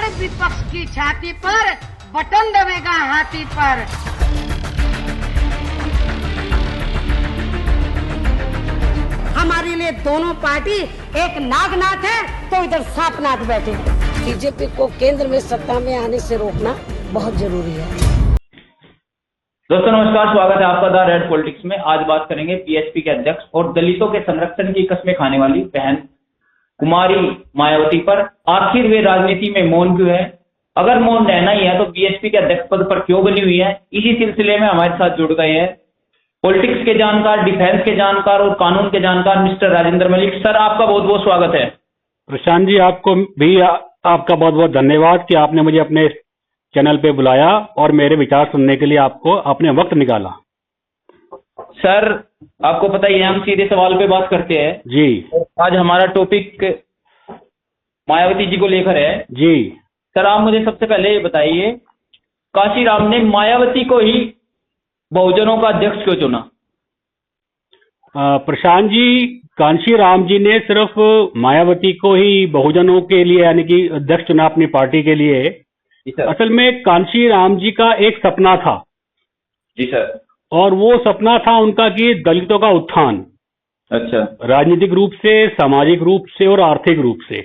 पकड़ विपक्ष की छाती पर, बटन दबेगा हाथी पर। हमारे लिए दोनों पार्टी एक नागनाथ है तो इधर सांपनाथ बैठे। बीजेपी को केंद्र में सत्ता में आने से रोकना बहुत जरूरी है। दोस्तों नमस्कार, स्वागत है आपका द रेड पॉलिटिक्स में। आज बात करेंगे बीएसपी के अध्यक्ष और दलितों के संरक्षण की कस्में खाने वाली बहन कुमारी मायावती पर। आखिर वे राजनीति में मौन क्यों है? अगर मौन रहना ही है तो बीएसपी के अध्यक्ष पद पर क्यों बनी हुई है? इसी सिलसिले में हमारे साथ जुड़ गए हैं पॉलिटिक्स के जानकार, डिफेंस के जानकार और कानून के जानकार मिस्टर राजेंद्र मलिक। सर, आपका बहुत बहुत स्वागत है। प्रशांत जी, आपको भी आपका बहुत बहुत धन्यवाद कि आपने मुझे अपने चैनल पे बुलाया और मेरे विचार सुनने के लिए आपको अपने वक्त निकाला। सर, आपको पता ही है, हम सीधे सवाल पे बात करते हैं जी। आज हमारा टॉपिक मायावती जी को लेकर है जी। सर, आप मुझे सबसे पहले ये बताइए, काशीराम ने मायावती को ही बहुजनों का अध्यक्ष क्यों चुना? प्रशांत जी, कांशीराम जी ने सिर्फ मायावती को ही बहुजनों के लिए यानी कि अध्यक्ष चुना अपनी पार्टी के लिए। असल में कांशीराम जी का एक सपना था। जी सर। और वो सपना था उनका कि दलितों का उत्थान। अच्छा। राजनीतिक रूप से, सामाजिक रूप से और आर्थिक रूप से।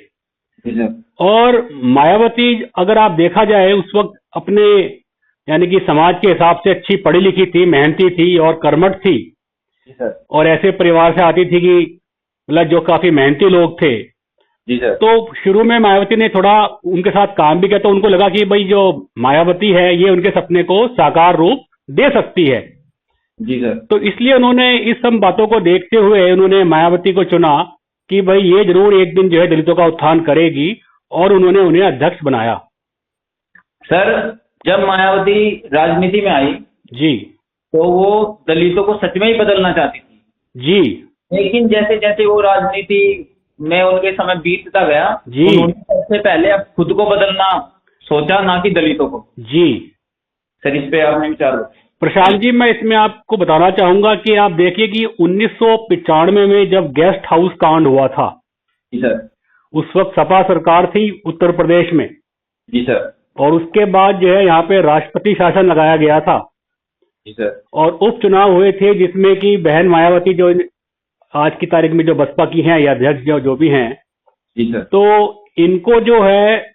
जी सर। और मायावती, अगर आप देखा जाए, उस वक्त अपने यानी कि समाज के हिसाब से अच्छी पढ़ी लिखी थी, मेहनती थी और कर्मठ थी। जी सर। और ऐसे परिवार से आती थी कि मतलब जो काफी मेहनती लोग थे। जी सर। तो शुरू में मायावती ने थोड़ा उनके साथ काम भी किया, तो उनको लगा कि भाई जो मायावती है ये उनके सपने को साकार रूप दे सकती है। जी सर। तो इसलिए उन्होंने इस सब बातों को देखते हुए उन्होंने मायावती को चुना कि भाई ये जरूर एक दिन जो है दलितों का उत्थान करेगी, और उन्होंने उन्हें अध्यक्ष बनाया। सर, जब मायावती राजनीति में आई जी, तो वो दलितों को सच में ही बदलना चाहती थी। जी। लेकिन जैसे जैसे वो राजनीति में उनके समय बीतता गया जी, उन्होंने सबसे पहले अब खुद को बदलना सोचा, ना कि दलितों को। जी। सर, इस पे आपने विचार दो। प्रशांत जी, मैं इसमें आपको बताना चाहूंगा कि आप देखिए कि 1995 में जब गेस्ट हाउस कांड हुआ था। जी सर। उस वक्त सपा सरकार थी उत्तर प्रदेश में। जी सर। और उसके बाद जो है यहाँ पे राष्ट्रपति शासन लगाया गया था। जी सर। और उपचुनाव हुए थे जिसमें कि बहन मायावती जो आज की तारीख में जो बसपा की हैं या अध्यक्ष जो भी हैं, जी सर, तो इनको जो है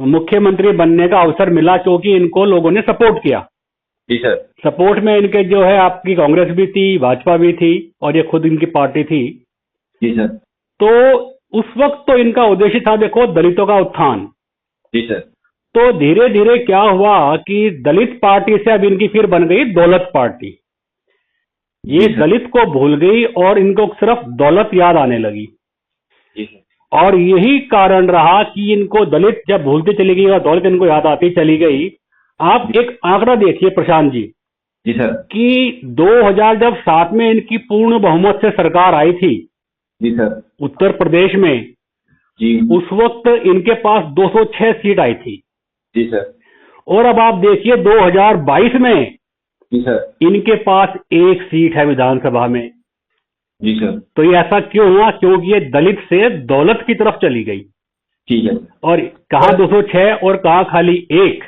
मुख्यमंत्री बनने का अवसर मिला क्योंकि इनको लोगों ने सपोर्ट किया। जी सर। सपोर्ट में इनके जो है आपकी कांग्रेस भी थी, भाजपा भी थी और ये खुद इनकी पार्टी थी। जी सर। तो उस वक्त तो इनका उद्देश्य था, देखो, दलितों का उत्थान। जी सर। तो धीरे धीरे क्या हुआ कि दलित पार्टी से अब इनकी फिर बन गई दौलत पार्टी। ये दलित को भूल गई और इनको सिर्फ दौलत याद आने लगी। जी सर। और यही कारण रहा कि इनको दलित जब भूलती चली गई और दौलत इनको याद आती चली गई। आप एक आंकड़ा देखिए प्रशांत जी। जी सर। कि 2007 में इनकी पूर्ण बहुमत से सरकार आई थी। जी सर। उत्तर प्रदेश में। जी। उस वक्त इनके पास 206 सीट आई थी। जी सर। और अब आप देखिए 2022 में जी सर। इनके पास 1 सीट है विधानसभा में। जी सर। तो ये ऐसा क्यों हुआ? क्योंकि ये दलित से दौलत की तरफ चली गई। ठीक है। और कहाँ 206 और कहाँ खाली 1।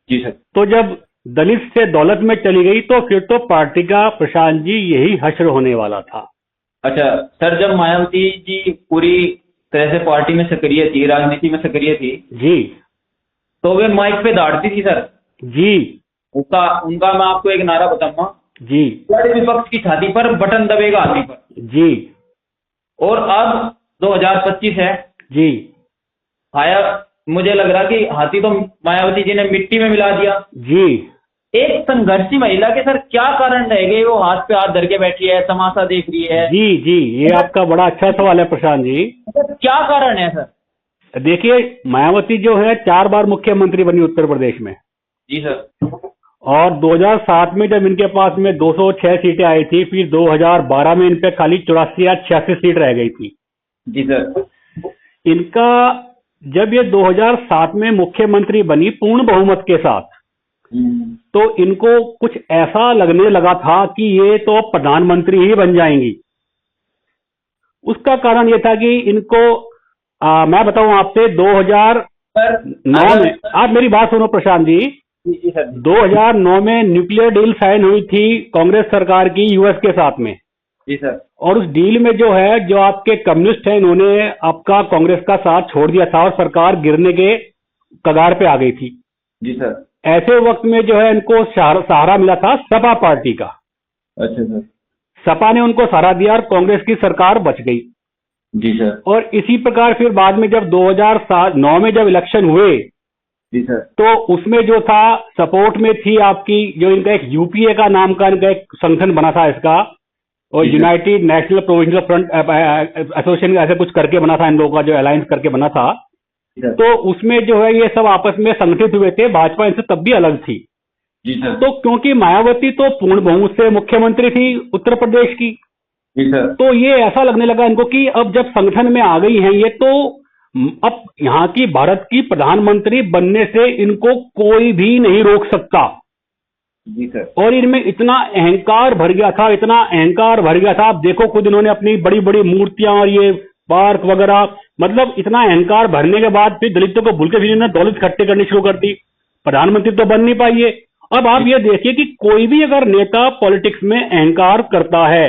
जी सर। तो जब दलित से दौलत में चली गई तो फिर तो पार्टी का, प्रशांत जी, यही हश्र होने वाला था। अच्छा सर, जब मायावती जी पूरी तरह से पार्टी में सक्रिय थी, राजनीति में सक्रिय थी जी, तो वे माइक पे दौड़ती थी सर। जी, उनका मैं आपको एक नारा बताऊंगा जी। विपक्ष की छाती पर, बटन दबेगा हाथी पर। जी। और अब 2025 है जी। आया, मुझे लग रहा कि हाथी तो मायावती जी ने मिट्टी में मिला दिया। जी। एक संघर्षी महिला के सर क्या कारण रह गए? वो हाथ पे हाथ धर के बैठी है, तमाशा देख रही है। जी, जी, ये आपका बड़ा अच्छा सवाल है प्रशांत जी। क्या कारण है सर? देखिए, मायावती जो है 4 बार मुख्यमंत्री बनी उत्तर प्रदेश में। जी सर। और 2007 में जब इनके पास में 206 सीटें आई थी, फिर 2012 में इन पे खाली 84 या 86 सीट रह गई थी। जी सर। इनका जब ये 2007 में मुख्यमंत्री बनी पूर्ण बहुमत के साथ, तो इनको कुछ ऐसा लगने लगा था कि ये तो प्रधानमंत्री ही बन जाएंगी। उसका कारण ये था कि इनको मैं बताऊं आपसे, 2009 में, आप मेरी बात सुनो प्रशांत जी, जी सर। 2009 में न्यूक्लियर डील साइन हुई थी कांग्रेस सरकार की यूएस के साथ में। जी सर। और उस डील में जो है, जो आपके कम्युनिस्ट हैं, इन्होंने आपका कांग्रेस का साथ छोड़ दिया था और सरकार गिरने के कगार पे आ गई थी। जी सर। ऐसे वक्त में जो है इनको सहारा मिला था सपा पार्टी का। अच्छा सर। सपा ने उनको सहारा दिया और कांग्रेस की सरकार बच गई। जी सर। और इसी प्रकार फिर बाद में जब 2009 में जब इलेक्शन हुए, जी सर। तो उसमें जो था सपोर्ट में थी आपकी, जो इनका एक यूपीए का नाम का इनका एक संगठन बना था इसका, और United national provincial front association ऐसे कुछ करके बना था इन लोगों का, जो अलायंस करके बना था। तो उसमें जो है ये सब आपस में संगठित हुए थे। भाजपा इनसे तब भी अलग थी। जी सर। तो क्योंकि मायावती तो पूर्ण बहुमत से मुख्यमंत्री थी उत्तर प्रदेश की, जी सर। तो ये ऐसा लगने लगा इनको कि अब जब संगठन में आ गई हैं ये, तो अब यहाँ की भारत की प्रधानमंत्री बनने से इनको कोई भी नहीं रोक सकता। जी सर। और इनमें इतना अहंकार भर गया था, इतना अहंकार भर गया था। आप देखो खुद इन्होंने अपनी बड़ी बड़ी मूर्तियां और ये पार्क वगैरह, मतलब इतना अहंकार भरने के बाद फिर दलितों को भूल के फिर इन्होंने दौलत इकट्ठे करनी शुरू कर दी। प्रधानमंत्री तो बन नहीं पाई है। अब आप ये देखिए कि कोई भी अगर नेता पॉलिटिक्स में अहंकार करता है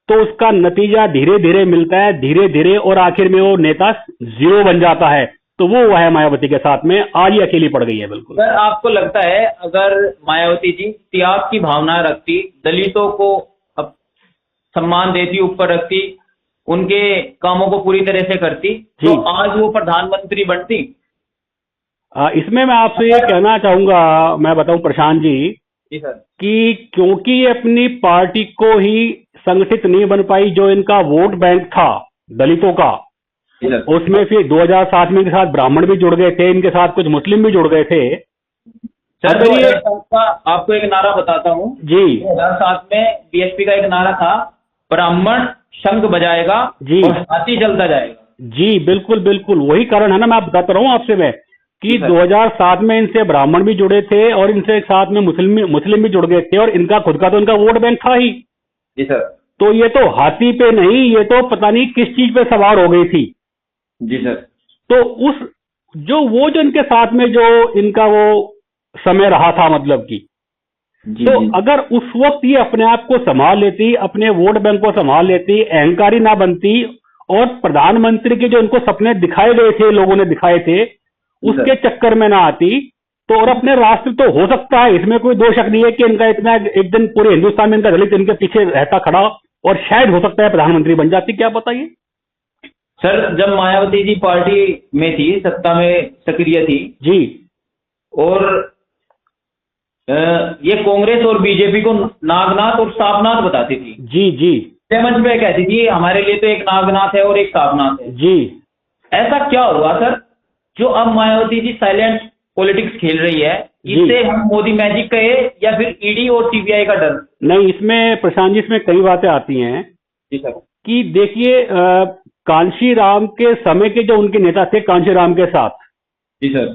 तो उसका नतीजा धीरे धीरे मिलता है, धीरे धीरे, और आखिर में वो नेता जीरो बन जाता है। तो वो हुआ है मायावती के साथ में। आज ही अकेली पड़ गई है बिल्कुल। सर, आपको लगता है अगर मायावती जी त्याग की भावना रखती, दलितों को अब सम्मान देती, ऊपर रखती, उनके कामों को पूरी तरह से करती, तो आज वो प्रधानमंत्री बनती? इसमें मैं आपसे ये कहना चाहूंगा, मैं बताऊं प्रशांत जी, सर, कि क्योंकि ये अपनी पार्टी को ही संगठित नहीं बन पाई, जो इनका वोट बैंक था दलितों का, उसमें फिर 2007 में इनके साथ ब्राह्मण भी जुड़ गए थे, इनके साथ कुछ मुस्लिम भी जुड़ गए थे। सर, ये आपको एक नारा बताता हूँ जी। 2007 में बीएसपी का एक नारा था, ब्राह्मण शंख बजाएगा जी और हाथी चलता जाएगा। जी बिल्कुल बिल्कुल, वही कारण है ना, मैं बताता रहा हूँ आपसे मैं कि 2007 में इनसे ब्राह्मण भी जुड़े थे और इनसे साथ में मुस्लिम भी जुड़ गए थे, और इनका खुद का तो इनका वोट बैंक था ही। जी सर। तो ये तो हाथी पे नहीं, ये तो पता नहीं किस चीज पे सवार हो गई थी। जी सर। तो उस जो इनके साथ में जो इनका वो समय रहा था, मतलब कि तो अगर उस वक्त ये अपने आप को संभाल लेती, अपने वोट बैंक को संभाल लेती, अहंकारी ना बनती, और प्रधानमंत्री के जो इनको सपने दिखाए गए थे, लोगों ने दिखाए थे, उसके चक्कर में ना आती, तो और अपने राष्ट्र तो हो सकता है, इसमें कोई दो शक नहीं है कि इनका इतना एक दिन पूरे हिंदुस्तान में इनका दलित इनके पीछे रहता खड़ा, और शायद हो सकता है प्रधानमंत्री बन जाती। क्या बताइए सर, जब मायावती जी पार्टी में थी, सत्ता में सक्रिय थी जी, और ये कांग्रेस और बीजेपी को नागनाथ और सापनाथ बताती थी। जी जी, मंच पे कहती थी हमारे लिए तो एक नागनाथ है और एक सापनाथ है। जी, ऐसा क्या हुआ सर, जो अब मायावती जी साइलेंट पॉलिटिक्स खेल रही है? इससे हम मोदी मैजिक कहे या फिर ईडी और सीबीआई का डर? नहीं, इसमें प्रशांत जी, इसमें कई बातें आती हैं जी सर। कि देखिए, कांशीराम के समय के जो उनके नेता थे, कांशीराम के साथ, जी सर,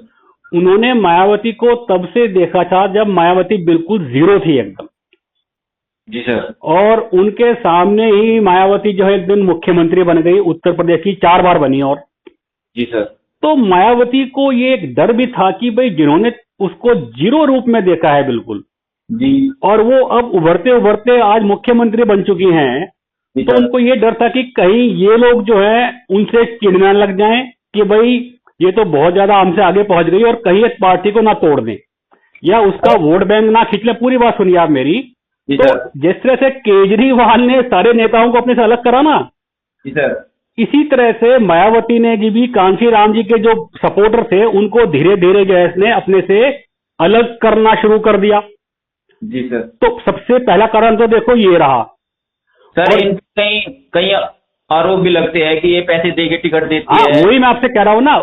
उन्होंने मायावती को तब से देखा था जब मायावती बिल्कुल जीरो थी एकदम। जी सर। और उनके सामने ही मायावती जो है एक दिन मुख्यमंत्री बन गई, उत्तर प्रदेश की 4 बार बनी। और जी सर। तो मायावती को ये एक डर भी था कि भाई जिन्होंने उसको जीरो रूप में देखा है बिल्कुल जी, और वो अब उभरते उभरते आज मुख्यमंत्री बन चुकी हैं, तो उनको ये डर था कि कहीं ये लोग जो है उनसे चिढ़ने लग जाएं कि भाई ये तो बहुत ज्यादा हमसे आगे पहुंच गई, और कहीं इस पार्टी को ना तोड़ दें या उसका वोट बैंक ना खींच ले। पूरी बात सुनिए आप मेरी। तो जिस तरह से केजरीवाल ने सारे नेताओं को अपने से अलग करा ना, इसी तरह से मायावती ने जी भी कांशीराम जी के जो सपोर्टर थे उनको धीरे धीरे जो है इसने अपने से अलग करना शुरू कर दिया। जी सर। तो सबसे पहला कारण तो देखो ये रहा सर। कई आरोप भी लगते हैं कि ये पैसे दे के टिकट देती है। वही मैं आपसे कह रहा हूँ ना,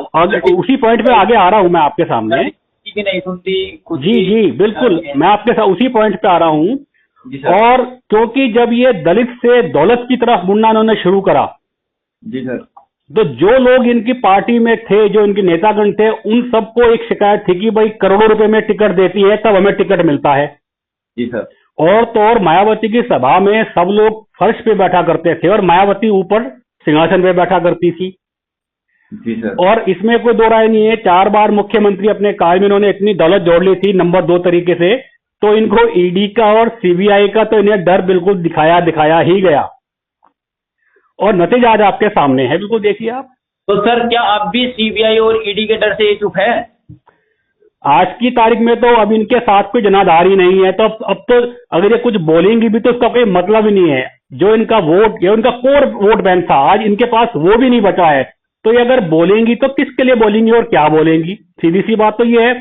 उसी पॉइंट पे आगे आ रहा हूँ मैं आपके सामने। भी नहीं सुनती जी जी बिल्कुल, मैं आपके साथ उसी पॉइंट पे आ रहा हूँ। और क्योंकि जब ये दलित से दौलत की तरफ मुड़ना इन्होंने शुरू करा, जी सर, तो जो लोग इनकी पार्टी में थे, जो इनके नेतागण थे, उन सबको एक शिकायत थी कि भाई करोड़ों रुपए में टिकट देती है तब हमें टिकट मिलता है। जी सर। और तो और मायावती की सभा में सब लोग फर्श पे बैठा करते थे और मायावती ऊपर सिंहासन पे बैठा करती थी। जी सर। और इसमें कोई दो राय नहीं है, 4 बार मुख्यमंत्री अपने काल में इन्होंने इतनी दौलत जोड़ ली थी नंबर 2 तरीके से, तो इनको ईडी का और सीबीआई का तो इन्हें डर बिल्कुल दिखाया ही गया, और नतीजा आज आपके सामने है, बिल्कुल देखिए आप। तो सर क्या अब भी सीबीआई और ईडी के डर से ये चुप है? आज की तारीख में तो अब इनके साथ कोई जनाधार ही नहीं है, तो अब तो अगर ये कुछ बोलेंगी भी तो उसका कोई मतलब ही नहीं है। जो इनका वोट, ये उनका कोर वोट बैंक था, आज इनके पास वो भी नहीं बचा है, तो ये अगर बोलेंगी तो किसके लिए बोलेंगी और क्या बोलेंगी? सीधी सी बात तो ये है।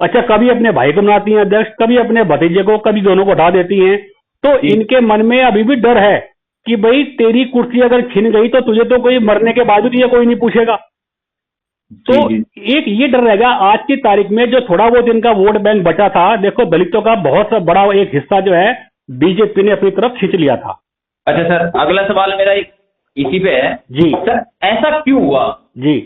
अच्छा, कभी अपने भाई को बनाती हैं अध्यक्ष, कभी अपने भतीजे को, कभी दोनों को उठा देती हैं, तो इनके मन में अभी भी डर है कि भाई तेरी कुर्सी अगर छिन गई तो तुझे तो कोई मरने के बाद भी कोई नहीं पूछेगा। तो एक ये डर रहेगा। आज की तारीख में जो थोड़ा बहुत इनका वोट बैंक बचा था, देखो दलितों का बहुत सा बड़ा एक हिस्सा जो है बीजेपी ने अपनी तरफ खींच लिया था। अच्छा सर, अगला सवाल मेरा एक इसी पे है जी सर, ऐसा क्यों हुआ जी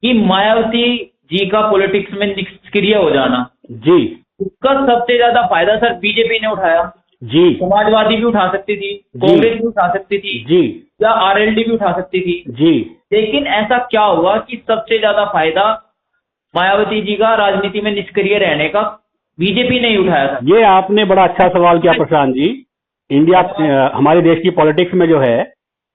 कि मायावती जी का पॉलिटिक्स में निष्क्रिय हो जाना, जी उसका सबसे ज्यादा फायदा सर बीजेपी ने उठाया? जी समाजवादी भी उठा सकती थी, कांग्रेस भी उठा सकती थी, जी या आरएलडी भी उठा सकती थी, जी लेकिन ऐसा क्या हुआ कि सबसे ज्यादा फायदा मायावती जी का राजनीति में निष्क्रिय रहने का बीजेपी ने ही उठाया था? ये आपने बड़ा अच्छा सवाल किया प्रशांत जी। इंडिया, हमारे देश की पॉलिटिक्स में जो है,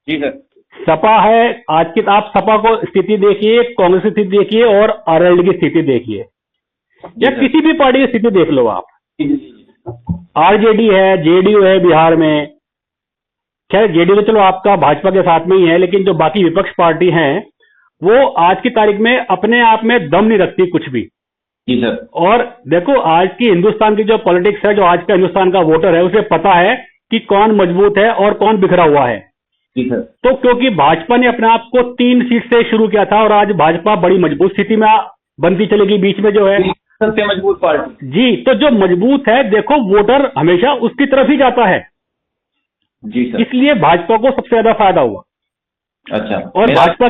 जी सर, सपा है। आज की आप सपा को स्थिति देखिए, कांग्रेस की स्थिति देखिए और आरएलडी की स्थिति देखिए, या किसी भी पार्टी की स्थिति देख लो आप। आरजेडी है, जेडीयू है बिहार में, खैर जेडीयू तो चलो आपका भाजपा के साथ में ही है, लेकिन जो बाकी विपक्ष पार्टी हैं वो आज की तारीख में अपने आप में दम नहीं रखती कुछ भी। जी सर। और देखो आज की हिंदुस्तान की जो पॉलिटिक्स है, जो आज का हिंदुस्तान का वोटर है, उसे पता है कि कौन मजबूत है और कौन बिखरा हुआ है। जी सर। तो क्योंकि भाजपा ने अपने आप को 3 सीट से शुरू किया था और आज भाजपा बड़ी मजबूत स्थिति में बनती चलेगी, बीच में जो है सबसे मजबूत पार्टी। जी, तो जो मजबूत है देखो वोटर हमेशा उसकी तरफ ही जाता है। जी सर। इसलिए भाजपा को सबसे ज्यादा फायदा हुआ। अच्छा, और भाजपा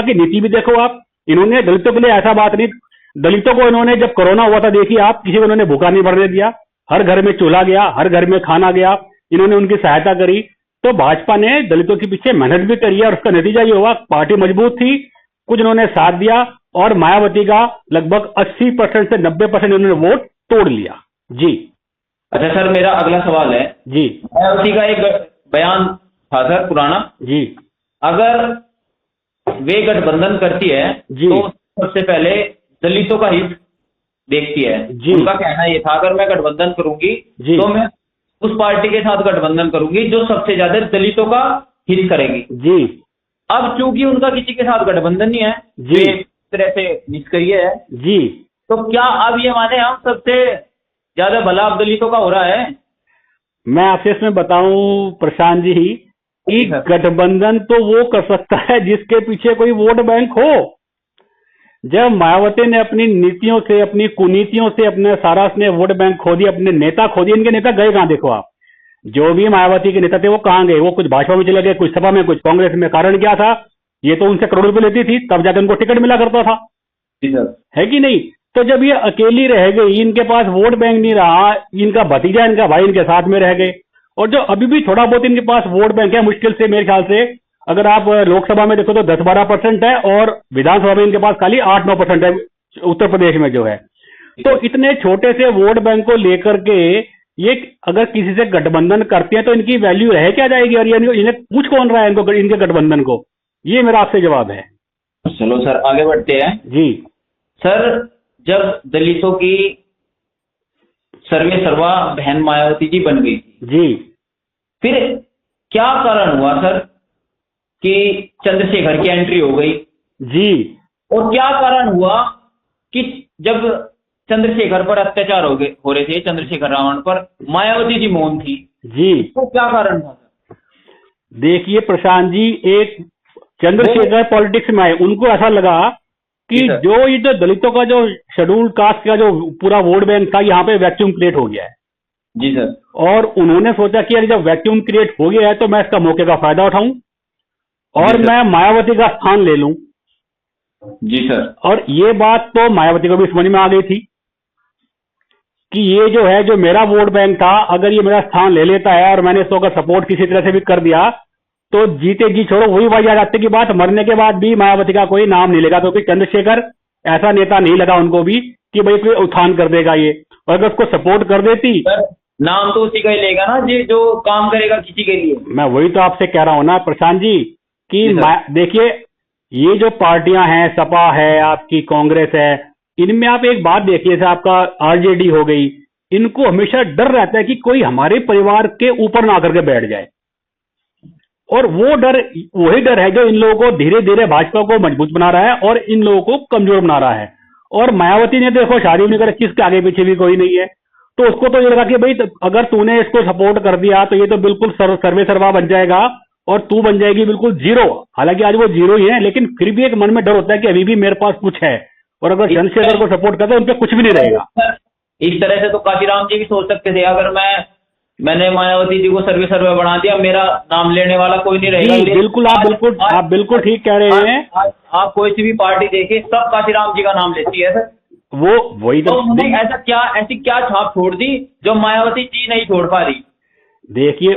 की नीति भी देखो आप, इन्होंने दलितों के लिए ऐसा बात नहीं, दलितों को इन्होंने जब कोरोना हुआ था देखिए आप, किसी को इन्होंने भूखा नहीं मरने दिया, हर घर में चूल्हा गया, हर घर में खाना गया, इन्होंने उनकी सहायता करी। तो भाजपा ने दलितों के पीछे मेहनत भी करी है और उसका नतीजा ये हुआ, पार्टी मजबूत थी, कुछ इन्होंने साथ दिया और मायावती का लगभग 80% से 90% इन्होंने वोट तोड़ लिया। जी। अच्छा सर, मेरा अगला सवाल है जी। मायावती का एक बयान था सर पुराना, जी। अगर वे गठबंधन करती है जी। तो सबसे पहले दलितों का हित देखती है। जी। उनका कहना ये था अगर मैं गठबंधन करूंगी जी। तो मैं उस पार्टी के साथ गठबंधन करूंगी जो सबसे ज्यादा दलितों का हित करेगी। जी। अब चूंकि उनका किसी के साथ गठबंधन नहीं है, जी। वे एक तरह से निष्क्रिय है, जी। तो क्या अब ये माने हम सबसे ज्यादा भला अब दलितों का हो रहा है? मैं आपसे इसमें बताऊं प्रशांत जी कि गठबंधन तो वो कर सकता है जिसके पीछे कोई वोट बैंक हो। जब मायावती ने अपनी नीतियों से, अपनी कुनीतियों से अपने सारा उसने वोट बैंक खो दिया, अपने नेता खो दिए। इनके नेता गए कहां देखो आप, जो भी मायावती के नेता थे वो कहां गए? वो कुछ भाजपा में चले गए, कुछ सपा में, कुछ कांग्रेस में। कारण क्या था? ये तो उनसे करोड़ रुपए लेती थी, तब जाकर उनको टिकट मिला करता था, है कि नहीं? तो जब ये अकेली रह गई, इनके पास वोट बैंक नहीं रहा, इनका भतीजा, इनका भाई इनके साथ में रह गए, और जो अभी भी थोड़ा बहुत इनके पास वोट बैंक है, मुश्किल से मेरे ख्याल से अगर आप लोकसभा में देखो तो 10-12% है और विधानसभा में इनके पास खाली 8-9% है, उत्तर प्रदेश में जो है। तो इतने छोटे से वोट बैंक को लेकर के ये अगर किसी से गठबंधन करते हैं तो इनकी वैल्यू रह क्या जाएगी? और इन्हें पूछ कौन रहा है इनको, इनके गठबंधन को? ये मेरा आपसे जवाब है। चलो सर आगे बढ़ते हैं। जी सर, जब दलितों की सर्वे सर्वा बहन मायावती जी बन गई जी, फिर क्या कारण हुआ सर कि चंद्रशेखर की एंट्री हो गई जी, और क्या कारण हुआ कि जब चंद्रशेखर पर अत्याचार हो रहे थे, चंद्रशेखर रावण पर, मायावती जी मौन थी जी? तो क्या कारण था? देखिए प्रशांत जी, एक चंद्रशेखर पॉलिटिक्स में आए, उनको ऐसा लगा कि जो ये जो दलितों का जो शेड्यूल्ड कास्ट का जो पूरा वोट बैंक था, यहाँ पे वैक्यूम क्रिएट हो गया है। जी सर। और उन्होंने सोचा कि यार जब वैक्यूम क्रिएट हो गया है तो मैं इसका मौके का फायदा उठाऊं और मैं मायावती का स्थान ले लूं। जी सर। और ये बात तो मायावती को भी समझ में आ गई थी कि ये जो है, जो मेरा वोट बैंक था, अगर ये मेरा स्थान ले लेता है और मैंने इसको अगर सपोर्ट किसी तरह से भी कर दिया तो जीते जी छोड़ो, वही वजह जाते की बात, मरने के बाद भी मायावती का कोई नाम नहीं लेगा, क्योंकि चंद्रशेखर ऐसा नेता नहीं लगा उनको भी कि भाई कोई उत्थान कर देगा ये। और अगर उसको सपोर्ट कर देती, सर नाम तो उसी का ही लेगा ना जी, जो काम करेगा किसी के लिए। मैं वही तो आपसे कह रहा हूं ना प्रशांत जी कि देखिए, ये जो पार्टियां हैं, सपा है, आपकी कांग्रेस है, इनमें आप एक बात देखिए, जैसे आपका आरजेडी हो गई, इनको हमेशा डर रहता है कि कोई हमारे परिवार के ऊपर ना करके बैठ जाए। और वो डर, वही डर है जो इन लोगों को धीरे धीरे भाजपा को मजबूत बना रहा है और इन लोगों को कमजोर बना रहा है। और मायावती ने देखो शादी नहीं कर रखी, इसके आगे पीछे भी कोई नहीं है, तो उसको तो ये लगा कि भाई अगर तूने इसको सपोर्ट कर दिया तो ये तो बिल्कुल सर्वे सर्वा बन जाएगा और तू बन जाएगी बिल्कुल जीरो। हालांकि आज वो जीरो ही है, लेकिन फिर भी एक मन में डर होता है कि अभी भी मेरे पास कुछ है, और अगर चंद्रशेखर को सपोर्ट करते उन पर कुछ भी नहीं रहेगा। इस तरह से तो काशीराम जी भी सोच सकते थे, अगर मैंने मायावती जी को सर्वे बना दिया, मेरा नाम लेने वाला कोई नहीं रहेगा। बिल्कुल, आप बिल्कुल ठीक कह रहे हैं। आप कोई सी भी पार्टी देखिए, सब काशीराम जी का नाम लेती है सर। वही तो उन्होंने ऐसी क्या छाप छोड़ दी जो मायावती जी नहीं छोड़ पा रही। देखिए,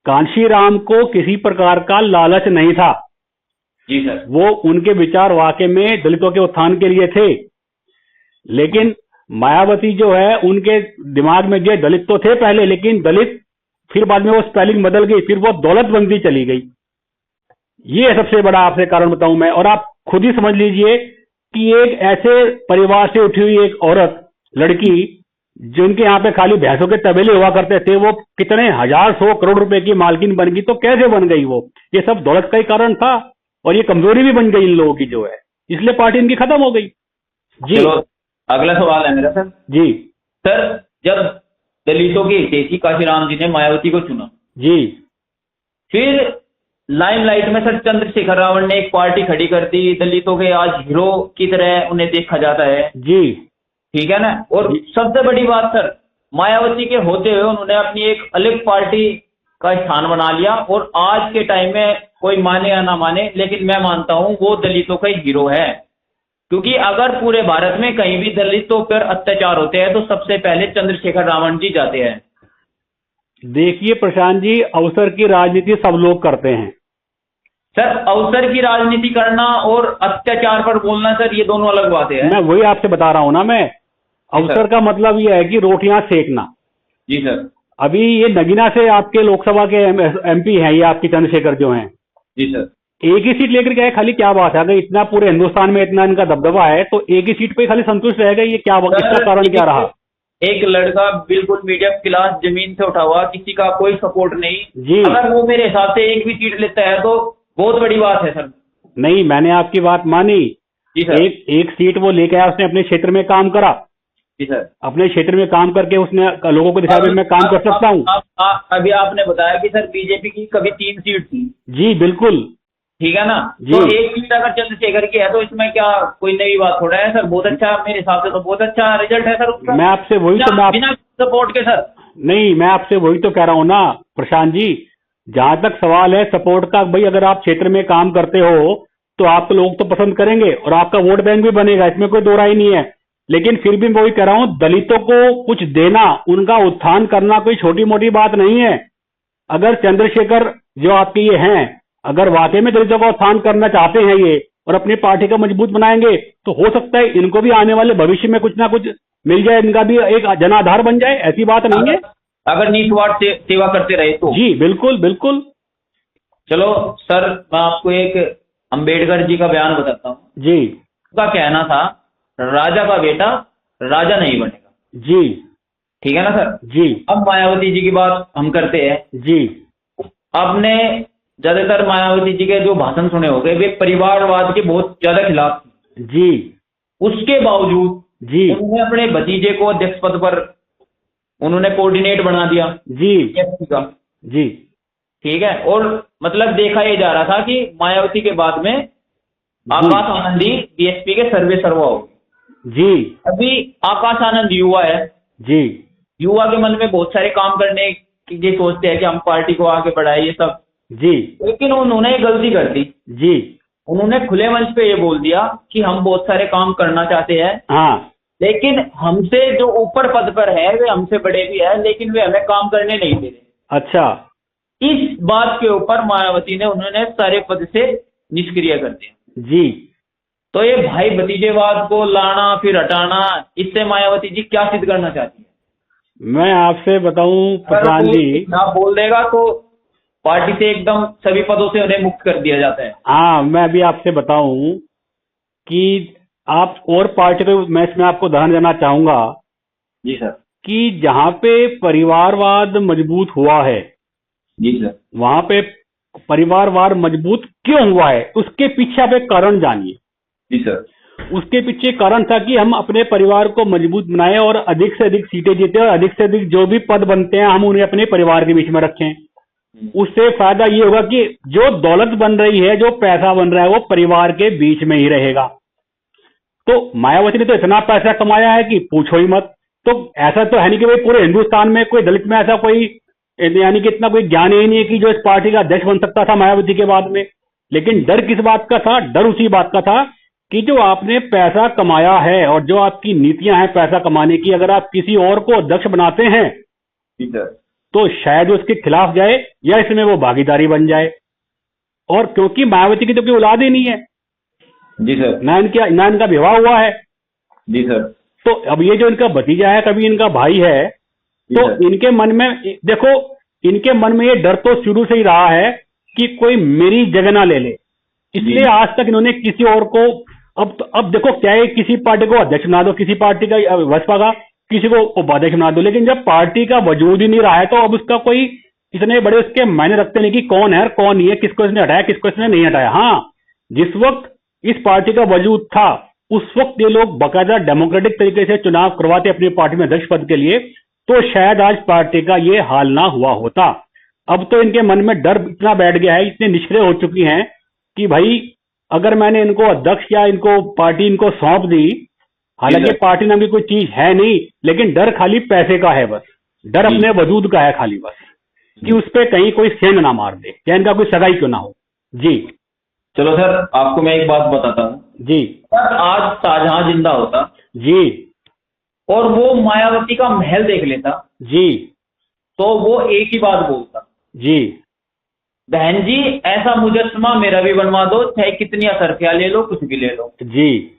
कांशीराम को किसी प्रकार का लालच नहीं था जी सर, वो उनके विचार वाकई में दलितों के उत्थान के लिए थे, लेकिन मायावती जो है उनके दिमाग में जो दलित तो थे पहले, लेकिन दलित फिर बाद में वो स्पेलिंग बदल गई, फिर वो दौलत बनती चली गई। ये सबसे बड़ा आपसे कारण बताऊं मैं। और आप खुद ही समझ लीजिए कि एक ऐसे परिवार से उठी हुई एक औरत, लड़की, जिनके यहाँ पे खाली भैंसों के तबेले हुआ करते थे, वो कितने 1000-100 करोड़ रुपए की मालकिन बन गई। तो कैसे बन गई वो? ये सब दौलत का ही कारण था, और ये कमजोरी भी बन गई इन लोगों की जो है, इसलिए पार्टी इनकी खत्म हो गई। जी अगला सवाल है मेरा सर। जी सर, जब दलितों के हितैषी काशीराम जी ने मायावती को चुना जी, फिर लाइमलाइट में सर चंद्रशेखर रावण ने एक पार्टी खड़ी कर दी, दलितों के आज हीरो की तरह उन्हें देखा जाता है जी, ठीक है ना। और सबसे बड़ी बात सर, मायावती के होते हुए उन्होंने अपनी एक अलग पार्टी का स्थान बना लिया, और आज के टाइम में कोई माने या ना माने, लेकिन मैं मानता हूं वो दलितों का हीरो है। क्योंकि अगर पूरे भारत में कहीं भी दलितों पर अत्याचार होते हैं तो सबसे पहले चंद्रशेखर रावण जी जाते हैं। देखिए प्रशांत जी, अवसर की राजनीति सब लोग करते हैं सर। अवसर की राजनीति करना और अत्याचार पर बोलना सर, ये दोनों अलग बातें हैं। मैं वही आपसे बता रहा हूं ना। मैं अवसर का मतलब ये है कि रोटियां सेकना। जी सर। अभी ये नगीना से आपके लोकसभा के एमपी हैं, ये आपके चंद्रशेखर जो हैं। जी सर। एक ही सीट लेकर के आए, खाली क्या बात है? अगर इतना पूरे हिंदुस्तान में इतना इनका दबदबा है तो एक ही सीट पे खाली संतुष्ट रहेगा, ये क्या, इसका कारण क्या रहा? एक लड़का बिल्कुल मीडियम क्लास, जमीन से उठा हुआ, किसी का कोई सपोर्ट नहीं जी, अगर वो मेरे हिसाब से एक भी सीट लेता है तो बहुत बड़ी बात है सर। नहीं, मैंने आपकी बात मानी जी सर। एक सीट वो लेके आया, उसने अपने क्षेत्र में काम करा जी सर। अपने क्षेत्र में काम करके उसने लोगों को दिखाया मैं काम कर सकता हूँ। अभी आपने बताया कि सर बीजेपी की कभी 3 सीट थी। जी बिल्कुल, ठीक है ना। तो एक सीट अगर चंद्रशेखर की है तो इसमें क्या कोई नई बात थोड़ा है सर? बहुत अच्छा, मेरे हिसाब से तो बहुत अच्छा रिजल्ट है सर उसका। मैं आपसे वही तो बिना सपोर्ट के सर। नहीं, मैं आपसे वही तो कह रहा हूँ ना प्रशांत जी, जहां तक सवाल है सपोर्ट का, भाई अगर आप क्षेत्र में काम करते हो तो आप तो लोग तो पसंद करेंगे और आपका वोट बैंक भी बनेगा, इसमें कोई दो राय नहीं है। लेकिन फिर भी मैं वही कह रहा हूँ, दलितों को कुछ देना, उनका उत्थान करना कोई छोटी मोटी बात नहीं है। अगर चंद्रशेखर जो आपके ये हैं, अगर वाकई में दलितों का उत्थान करना चाहते हैं ये और अपनी पार्टी का मजबूत बनाएंगे, तो हो सकता है इनको भी आने वाले भविष्य में कुछ ना कुछ मिल जाए, इनका भी एक जनाधार बन जाए। ऐसी बात नहीं है अगर निस्वार्थ सेवा करते रहे तो। जी बिल्कुल बिल्कुल। चलो सर, मैं आपको एक अंबेडकर जी का बयान बताता हूँ जी। उनका कहना था, राजा का बेटा राजा नहीं बनेगा। जी ठीक है ना सर जी। अब मायावती जी की बात हम करते हैं जी। आपने ज्यादातर मायावती जी के जो भाषण सुने होंगे, वे परिवारवाद के बहुत ज्यादा खिलाफ थे जी। उसके बावजूद जी उन्होंने अपने भतीजे को अध्यक्ष पद पर उन्होंने कोऑर्डिनेट बना दिया जी का जी। ठीक है। और मतलब देखा ये जा रहा था कि मायावती के बाद में आकाश आनंदी बीएसपी के सर्वे सर्वा हो जी। अभी आकाश आनंद युवा है जी। युवा के मन में बहुत सारे काम करने की ये सोचते हैं कि हम पार्टी को आगे बढ़ाए ये सब जी। लेकिन उन्होंने गलती कर दी जी। उन्होंने खुले मंच पे ये बोल दिया कि हम बहुत सारे काम करना चाहते हैं, हाँ, लेकिन हमसे जो ऊपर पद पर है वे हमसे बड़े भी है, लेकिन वे हमें काम करने नहीं दे रहे। अच्छा। इस बात के ऊपर मायावती ने उन्होंने सारे पद से निष्क्रिय कर दिया। जी। तो ये भाई भतीजेवाद को लाना फिर हटाना, इससे मायावती जी क्या सिद्ध करना चाहती है? मैं आपसे बताऊं प्रधान जी, ना बोल देगा तो पार्टी से एकदम सभी पदों से उन्हें मुक्त कर दिया जाता है। हाँ, मैं अभी आपसे बताऊं कि आप और पार्टी को, मैं इसमें आपको उदाहरण देना चाहूंगा जी सर। कि जहां पे परिवारवाद मजबूत हुआ है, जी सर। वहां पे परिवारवाद मजबूत क्यों हुआ है, उसके पीछे आप एक कारण जानिए। जी सर। उसके पीछे कारण था कि हम अपने परिवार को मजबूत बनाएं और अधिक से अधिक सीटें जीते और अधिक से अधिक जो भी पद बनते हैं हम उन्हें अपने परिवार के बीच में रखें। उससे फायदा ये होगा कि जो दौलत बन रही है, जो पैसा बन रहा है, वो परिवार के बीच में ही रहेगा। तो मायावती ने तो इतना पैसा कमाया है कि पूछो ही मत। तो ऐसा तो है नहीं कि भाई पूरे हिंदुस्तान में कोई दलित में ऐसा कोई, यानी कि इतना कोई ज्ञान ही नहीं है कि जो इस पार्टी का अध्यक्ष बन सकता था मायावती के बाद में। लेकिन डर किस बात का था? डर उसी बात का था कि जो आपने पैसा कमाया है और जो आपकी नीतियां हैं पैसा कमाने की, अगर आप किसी और को अध्यक्ष बनाते हैं तो शायद उसके खिलाफ जाए या इसमें वो भागीदारी बन जाए। और क्योंकि मायावती की तो कोई औलाद ही नहीं है। जी सर। ना इनका विवाह हुआ है। जी सर। तो अब ये जो इनका भतीजा है, कभी इनका भाई है, तो इनके मन में देखो, इनके मन में ये डर तो शुरू से ही रहा है कि कोई मेरी जगह ना ले ले। इसलिए आज तक इन्होंने किसी और को, अब देखो क्या है, किसी पार्टी को अध्यक्ष बना दो, किसी पार्टी का बसपा का किसी को उपाध्यक्ष बना दो, लेकिन जब पार्टी का वजूद ही नहीं रहा है तो अब उसका कोई इतने बड़े उसके मायने रखते नहीं कि कौन है और कौन नहीं है, किसको इसने हटाया किसको इसने नहीं हटाया। हाँ, जिस वक्त इस पार्टी का वजूद था उस वक्त ये लोग बाकायदा डेमोक्रेटिक तरीके से चुनाव करवाते अपनी पार्टी में अध्यक्ष पद के लिए, तो शायद आज पार्टी का ये हाल ना हुआ होता। अब तो इनके मन में डर इतना बैठ गया है, इतने निष्क्रिय हो चुकी हैं कि भाई अगर मैंने इनको अध्यक्ष या इनको पार्टी इनको सौंप दी, हालांकि पार्टी नाम की कोई चीज है नहीं, लेकिन डर खाली पैसे का है, बस डर अपने वजूद का है खाली, बस कि उस पे कहीं कोई सेंध ना मार दे या इनका कोई सगाई क्यों ना हो। जी चलो सर, आपको मैं एक बात बताता हूँ जी। सर, आज शाहजहां जिंदा होता जी और वो मायावती का महल देख लेता जी, तो वो एक ही बात बोलता, जी बहन जी ऐसा मुजस्समा मेरा भी बनवा दो, चाहे कितनी असरफिया ले लो, कुछ भी ले लो। जी।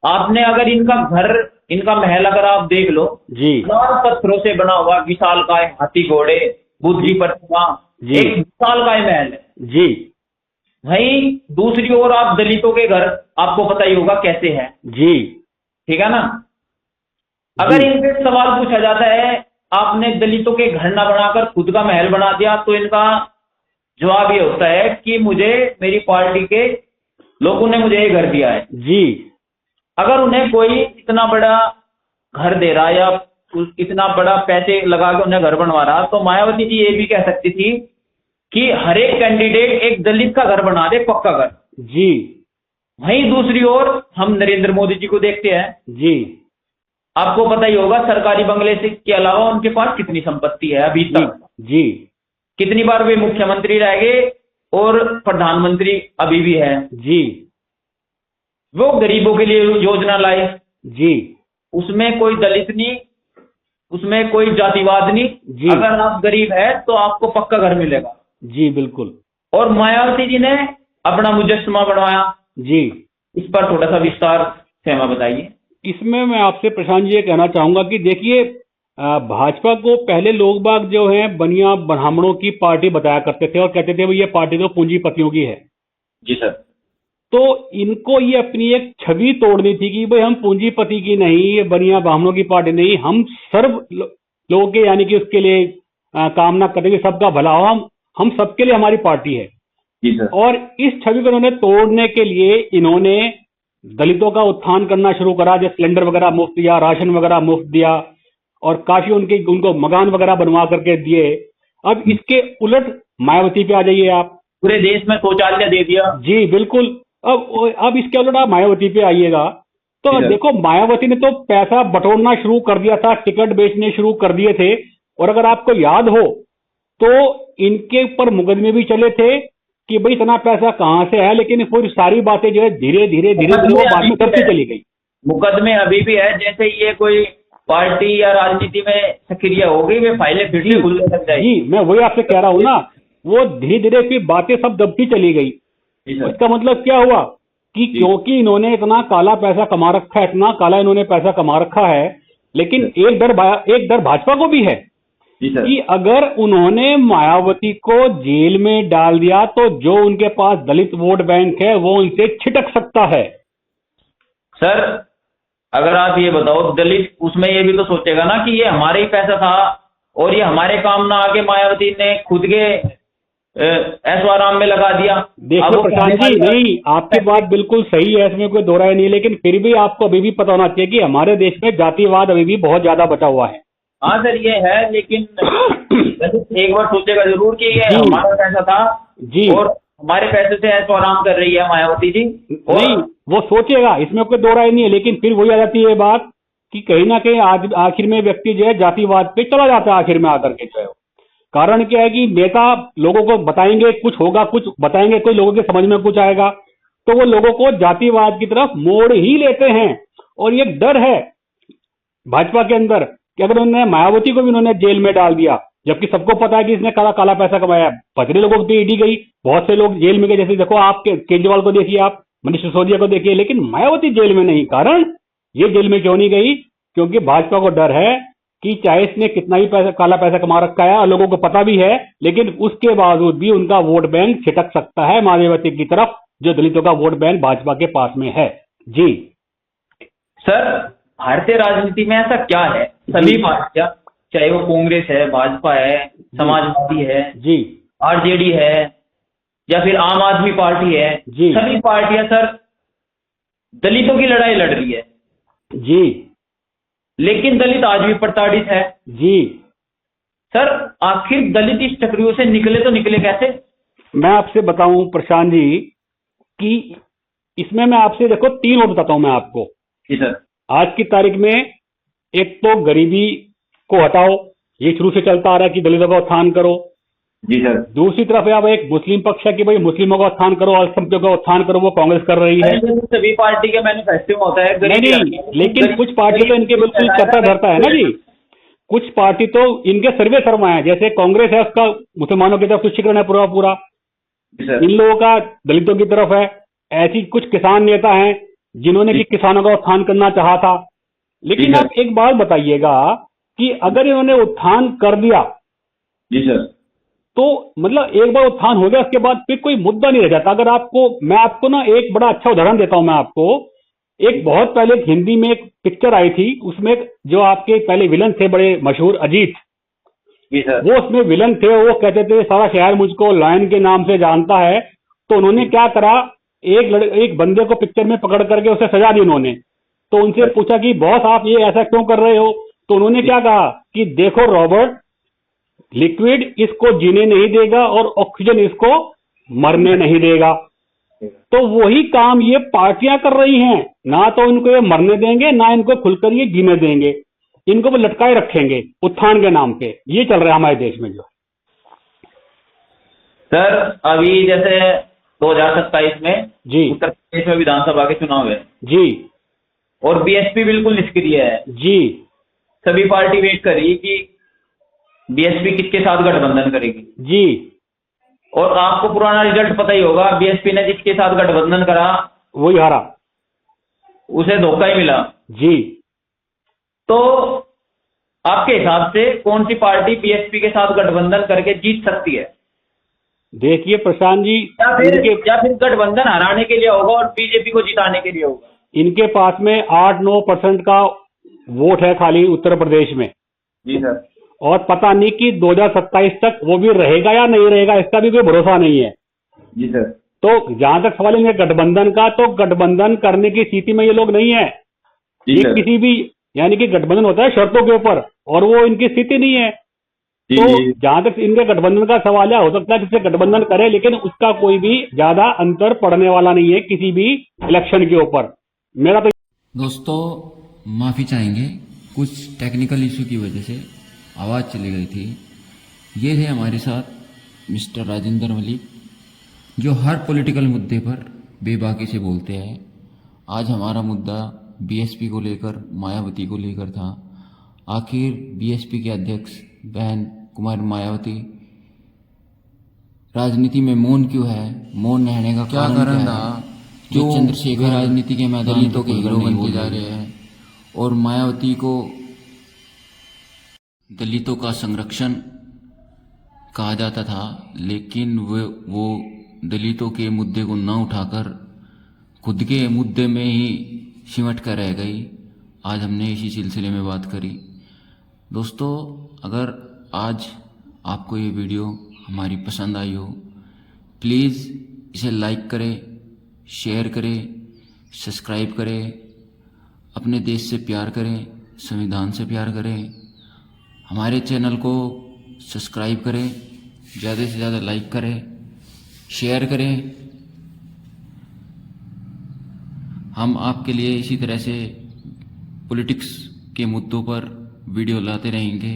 आपने अगर इनका घर, इनका महल अगर आप देख लो जी, लाल पत्थरों से बना हुआ, विशालकाय हाथी घोड़े, बुद्ध की प्रतिमा, जी। एक विशालकाय महल है जी वहीं दूसरी ओर आप दलितों के घर, आपको पता ही होगा कैसे है। जी, ठीक है ना? अगर इनसे सवाल पूछा जाता है आपने दलितों के घर ना बनाकर खुद का महल बना दिया, तो इनका जवाब ये होता है कि मुझे मेरी पार्टी के लोगों ने मुझे ये घर दिया है। जी। अगर उन्हें कोई इतना बड़ा घर दे रहा या इतना बड़ा पैसे लगा के उन्हें घर बनवा रहा, तो मायावती जी ये भी कह सकती थी कि हर एक कैंडिडेट एक दलित का घर बना दे, पक्का घर। जी। वहीं दूसरी ओर हम नरेंद्र मोदी जी को देखते हैं। जी। आपको पता ही होगा सरकारी बंगले से के अलावा उनके पास कितनी संपत्ति है अभी तक। जी। कितनी बार वे मुख्यमंत्री रह गए और प्रधानमंत्री अभी भी है। जी। वो गरीबों के लिए योजना लाए। जी। उसमें कोई दलित नहीं, उसमें कोई जातिवाद नहीं। जी। अगर आप गरीब है तो आपको पक्का घर मिलेगा। जी बिल्कुल। और मायावती जी ने अपना मुजस्समा बनवाया। जी। इस पर थोड़ा सा विस्तार से हमें बताइए। इसमें मैं आपसे प्रशांत जी ये कहना चाहूंगा कि देखिए, भाजपा को पहले लोग बाग जो हैं बनिया ब्राह्मणों की पार्टी बताया करते थे और कहते थे भाई ये पार्टी तो पूंजीपतियों की है। जी सर। तो इनको ये अपनी एक छवि तोड़नी थी कि भाई हम पूंजीपति की नहीं, ये बनिया ब्राह्मणों की पार्टी नहीं, हम सर्व लोगों के यानी कि उसके लिए कामना करेंगे, सबका भला हो, हम सबके लिए हमारी पार्टी है। जी सर। और इस छवि को इन्होंने तोड़ने के लिए इन्होंने दलितों का उत्थान करना शुरू करा, जैसे सिलेंडर वगैरह मुफ्त दिया, राशन वगैरह मुफ्त दिया और काफी उनको मकान वगैरह बनवा करके दिए। अब इसके उलट मायावती पे आ जाइए आप। पूरे देश में शौचालय दे दिया। जी बिल्कुल। अब इसके उलट आप मायावती पे आइएगा तो जी सर। देखो, मायावती ने तो पैसा बटोरना शुरू कर दिया था, टिकट बेचने शुरू कर दिए थे। और अगर आपको याद हो तो इनके ऊपर मुकदमे भी चले थे कि भाई इतना पैसा कहां से है, लेकिन फिर सारी बातें जो है धीरे धीरे धीरे धीरे वो बाद में दबती चली गई। मुकदमे अभी भी है, जैसे ये कोई पार्टी या राजनीति में सक्रिय हो गई, वे फाइलें फिर से खुलने लग जाएगी। जी, मैं वही आपसे कह रहा हूं ना, वो धीरे धीरे फिर बातें सब दबती चली गई। जी सर। इसका मतलब क्या हुआ कि क्योंकि इन्होंने इतना काला पैसा कमा रखा है, इतना काला इन्होंने पैसा कमा रखा है, लेकिन एक डर भाजपा को भी है जी सर। कि अगर उन्होंने मायावती को जेल में डाल दिया तो जो उनके पास दलित वोट बैंक है वो उनसे छिटक सकता है। सर, अगर आप ये बताओ, दलित उसमें ये भी तो सोचेगा ना कि ये हमारे ही पैसा था और ये हमारे काम ना आके मायावती ने खुद के ऐशोआराम में लगा दिया। देखो प्रशांत जी, नहीं, आपकी बात बिल्कुल सही है, इसमें कोई दो राय नहीं, लेकिन फिर भी आपको अभी भी पता होना चाहिए कि हमारे देश में जातिवाद अभी भी बहुत ज्यादा बचा हुआ है। हाँ सर, ये है, लेकिन एक बार सोचेगा जरूर कि ये जी। हमारा पैसा था जी। और हमारे पैसे से ऐशोआराम कर रही है मायावती जी। नहीं, वो सोचेगा, इसमें कोई दो राय नहीं है, लेकिन फिर वही आ जाती है बात कि कहीं ना कहीं आज आखिर में व्यक्ति जो है जातिवाद पे चला जाता है आखिर में आकर के। जो है कारण क्या है कि नेता लोगों को बताएंगे कुछ होगा, कुछ बताएंगे कोई, लोगों के समझ में कुछ आएगा, तो वो लोगों को जातिवाद की तरफ मोड़ ही लेते हैं। और ये डर है भाजपा के अंदर कि अगर उन्होंने मायावती को भी उन्होंने जेल में डाल दिया, जबकि सबको पता है कि इसने काला काला पैसा कमाया। पचड़े लोगों की ईडी गई, बहुत से लोग जेल में गए, जैसे देखो आप केजरीवाल को देखिए, आप मनीष सिसोदिया को देखिए, लेकिन मायावती जेल में नहीं। कारण ये जेल में क्यों नहीं गई? क्योंकि भाजपा को डर है कि चाहे इसने कितना ही पैसा काला पैसा कमा रखा है और लोगों को पता भी है, लेकिन उसके बावजूद भी उनका वोट बैंक छिटक सकता है मायावती की तरफ, जो दलितों का वोट बैंक भाजपा के पास में है। जी सर, भारतीय राजनीति में ऐसा क्या है, सभी पार्टियां, चाहे वो कांग्रेस है, भाजपा है, समाजवादी है जी, आरजेडी है या फिर आम आदमी पार्टी है, जी। सभी पार्टियां सर दलितों की लड़ाई लड़ रही है, जी, लेकिन दलित आज भी प्रताड़ित है। जी। सर, आखिर दलित इस चक्रियों से निकले तो निकले कैसे? मैं आपसे बताऊं प्रशांत जी कि इसमें मैं आपसे देखो 3 और बताता हूं मैं आपको। जी सर। आज की तारीख में एक तो गरीबी को हटाओ, ये शुरू से चलता आ रहा है कि दलितों का उत्थान करो। जी सर। दूसरी तरफ अब एक मुस्लिम पक्ष है कि भाई मुस्लिमों का उत्थान करो, अल्पसंख्यकों का उत्थान करो, वो कांग्रेस कर रही है। सभी पार्टी के मैनिफेस्टो में होता है नहीं, लेकिन कुछ पार्टी तो इनके बिल्कुल चक्कर धरता है ना जी। कुछ पार्टी तो इनके सर्वे शर्मा है, जैसे कांग्रेस है उसका मुसलमानों की तरफ तुष्टिकरण है पूरा पूरा, इन लोगों का दलितों की तरफ है। ऐसी कुछ किसान नेता हैं जिन्होंने कि किसानों का उत्थान करना चाहा था। लेकिन आप एक बात बताइएगा कि अगर इन्होंने उत्थान कर दिया जी सर, तो मतलब एक बार उत्थान हो गया, उसके बाद फिर कोई मुद्दा नहीं रह जाता। अगर मैं आपको ना एक बड़ा अच्छा उदाहरण देता हूं मैं आपको। एक बहुत पहले हिंदी में एक पिक्चर आई थी, उसमें जो आपके पहले विलन थे बड़े मशहूर, अजीत जी सर, वो उसमें विलन थे। वो कहते थे सारा शहर मुझको लायन के नाम से जानता है। तो उन्होंने क्या करा, एक बंदे को पिक्चर में पकड़ करके उसे सजा दी उन्होंने। तो उनसे पूछा कि बॉस आप ये ऐसा क्यों कर रहे हो? तो उन्होंने क्या कहा कि देखो रॉबर्ट, लिक्विड इसको जीने नहीं देगा और ऑक्सीजन इसको मरने नहीं देगा। तो वही काम ये पार्टियां कर रही हैं, ना तो इनको ये मरने देंगे, ना इनको खुलकर ये जीने देंगे, इनको वो लटकाए रखेंगे उत्थान के नाम पे। ये चल रहा है हमारे देश में जो। सर, अभी जैसे 2027 में जी उत्तर प्रदेश में विधानसभा के चुनाव है जी, और बीएसपी बिल्कुल निष्क्रिय है। जी सभी पार्टी वेट कर रही कि बीएसपी किसके साथ गठबंधन करेगी। जी, और आपको पुराना रिजल्ट पता ही होगा, बीएसपी ने जिसके साथ गठबंधन करा वही हारा, उसे धोखा ही मिला। जी। तो आपके हिसाब से कौन सी पार्टी बीएसपी के साथ गठबंधन करके जीत सकती है? देखिए प्रशांत जी, या फिर गठबंधन हराने के लिए होगा और बीजेपी को जिताने के लिए होगा? इनके पास में 8-9% का वोट है खाली उत्तर प्रदेश में। जी सर। और पता नहीं कि 2027 तक वो भी रहेगा या नहीं रहेगा, इसका भी कोई भरोसा नहीं है। जी सर। तो जहां तक सवाल है गठबंधन का, तो गठबंधन करने की स्थिति में ये लोग नहीं है। ये किसी भी यानी कि गठबंधन होता है शर्तों के ऊपर, और वो इनकी स्थिति नहीं है। तो जहां तक इनके गठबंधन का सवाल है, हो सकता है किससे गठबंधन करे, लेकिन उसका कोई भी ज्यादा अंतर पड़ने वाला नहीं है किसी भी इलेक्शन के ऊपर। मेरा तो दोस्तों माफ़ी चाहेंगे, कुछ टेक्निकल इशू की वजह से आवाज़ चली गई थी। ये थे हमारे साथ मिस्टर राजेंद्र मलिक, जो हर पॉलिटिकल मुद्दे पर बेबाकी से बोलते हैं। आज हमारा मुद्दा बीएसपी को लेकर, मायावती को लेकर था। आखिर बीएसपी के अध्यक्ष बहन कुमारी मायावती राजनीति में मौन क्यों है? मौन रहने का क्या कारण था? जो चंद्रशेखर राजनीति के मैदान तो के हीरो बनते जा रहे हैं और मायावती को दलितों का संरक्षण कहा जाता था, लेकिन वो दलितों के मुद्दे को न उठाकर खुद के मुद्दे में ही सिमट कर रह गई। आज हमने इसी सिलसिले में बात करी। दोस्तों, अगर आज आपको ये वीडियो हमारी पसंद आई हो, प्लीज़ इसे लाइक करें, शेयर करें, सब्सक्राइब करें, अपने देश से प्यार करें, संविधान से प्यार करें, हमारे चैनल को सब्सक्राइब करें, ज़्यादा से ज़्यादा लाइक करें, शेयर करें। हम आपके लिए इसी तरह से पॉलिटिक्स के मुद्दों पर वीडियो लाते रहेंगे।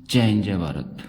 जय हिंद, जय भारत।